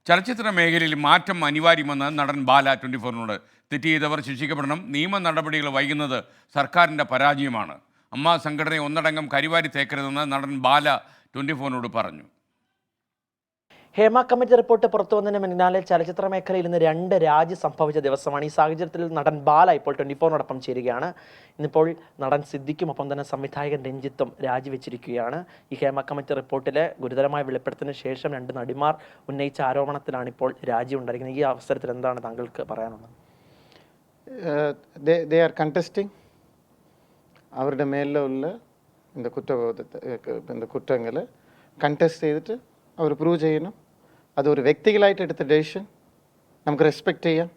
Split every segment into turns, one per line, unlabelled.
ചലച്ചിത്ര മേഖലയിൽ മാറ്റം അനിവാര്യമെന്ന് നടൻ ബാല 24നോട്. തെറ്റ് ചെയ്തവർ ശിക്ഷിക്കപ്പെടണം. നിയമ നടപടികൾ വൈകുന്നത് സർക്കാരിൻ്റെ പരാജയമാണ്. അമ്മ സംഘടനയെ ഒന്നടങ്കം കരിവാരി തേക്കരുതെന്ന് നടൻ ബാല 24നോട് പറഞ്ഞു.
ഹേമ കമ്മിറ്റി റിപ്പോർട്ട് പുറത്തു വന്നതിന് പിന്നാലെ ചലച്ചിത്ര മേഖലയിൽ ഇന്ന് 2 രാജി സംഭവിച്ച ദിവസമാണ്. ഈ സാഹചര്യത്തിൽ നടൻ ബാല ഇപ്പോൾ 24നോടൊപ്പം ചേരുകയാണ്. ഇന്നിപ്പോൾ നടൻ സിദ്ദിഖും ഒപ്പം തന്നെ സംവിധായകൻ രഞ്ജിത്തും രാജിവെച്ചിരിക്കുകയാണ്. ഈ ഹേമ കമ്മിറ്റി റിപ്പോർട്ടിലെ ഗുരുതരമായ വെളിപ്പെടുത്തലിന് ശേഷം 2 നടിമാർ ഉന്നയിച്ച ആരോപണത്തിലാണ് ഇപ്പോൾ രാജി ഉണ്ടായിരിക്കുന്നത്. ഈ അവസരത്തിൽ എന്താണ് താങ്കൾക്ക് പറയാനുള്ളത്?
they are contesting അവരുടെ മേലുള്ള இந்த കുറ്റങ്ങൾ കണ്ടസ്റ്റ് ചെയ്തിട്ട് അവർ പ്രൂവ് ചെയ്യണം. അതൊരു വ്യക്തികളായിട്ട് എടുത്ത ഡെസിഷൻ നമുക്ക് റെസ്പെക്റ്റ് ചെയ്യാം.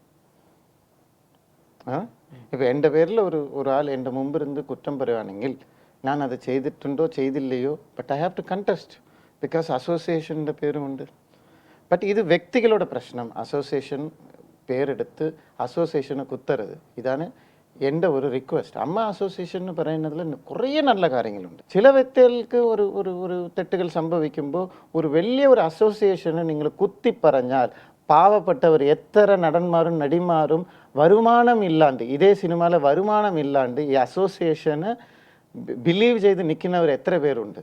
ഇപ്പോൾ എൻ്റെ പേരിൽ ഒരാൾ എൻ്റെ മുമ്പിരുന്ന് കുറ്റം പറയുകയാണെങ്കിൽ ഞാൻ അത് ചെയ്തിട്ടുണ്ടോ ചെയ്തില്ലയോ, but I have to contest because അസോസിയേഷൻ്റെ പേരുമുണ്ട്. ബട്ട് ഇത് വ്യക്തികളുടെ പ്രശ്നം. അസോസിയേഷൻ പേരെടുത്ത് അസോസിയേഷനെ കുത്തരുത്. ഇതാണ് എൻ്റെ ഒരു റിക്വസ്റ്റ്. അമ്മ അസോസിയേഷൻ എന്ന് പറയുന്നതിൽ കുറേ നല്ല കാര്യങ്ങളുണ്ട്. ചില വ്യക്തികൾക്ക് ഒരു തെറ്റുകൾ സംഭവിക്കുമ്പോൾ ഒരു വലിയ ഒരു അസോസിയേഷനെ നിങ്ങൾ കുത്തിപ്പറഞ്ഞാൽ പാവപ്പെട്ടവർ എത്ര നടന്മാരും നടിമാരും വരുമാനം ഇല്ലാണ്ട്, ഇതേ സിനിമയിലെ വരുമാനം ഇല്ലാണ്ട് ഈ അസോസിയേഷന് ബിലീവ് ചെയ്ത് നിൽക്കുന്നവർ എത്ര പേരുണ്ട്.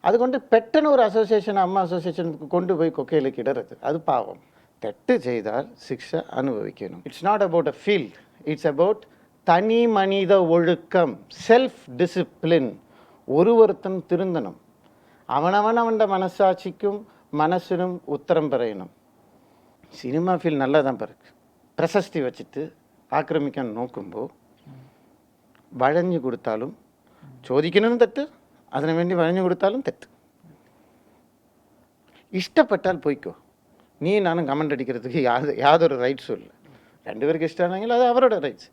അതുകൊണ്ട് പെട്ടെന്ന് ഒരു അസോസിയേഷൻ അമ്മ അസോസിയേഷൻ കൊണ്ടുപോയി കൊക്കയിലേക്ക് ഇടരുത്. അത് പാവം. തെറ്റ് ചെയ്താൽ ശിക്ഷ അനുഭവിക്കണം. It's not about a field, it's about തനി മനിത ഒഴുക്കം, സെൽഫ് ഡിസിപ്ലിൻ. ഒരുത്തൻ തിരുന്തണം. അവൻ്റെ മനസ്സാക്ഷിക്കും മനസ്സിനും ഉത്തരം പറയണം. സിനിമ ഫീൽഡ് നല്ലതാണ് പറയും. പ്രശസ്തി വച്ചിട്ട് ആക്രമിക്കാൻ നോക്കുമ്പോൾ വഴഞ്ഞു കൊടുത്താലും ചോദിക്കുന്നതും തെറ്റ്, അതിനു വേണ്ടി വഴഞ്ഞു കൊടുത്താലും തെറ്റ്. ഇഷ്ടപ്പെട്ടാൽ പോയിക്കോ. നീ നാനും കമൻ്റ് അടിக்கிறதுக்கு യാതൊരു റൈറ്റ്സും ഇല്ല. രണ്ടുപേർക്ക് ഇഷ്ടമാണെങ്കിൽ അത് അവരുടെ റൈറ്റ്സ്.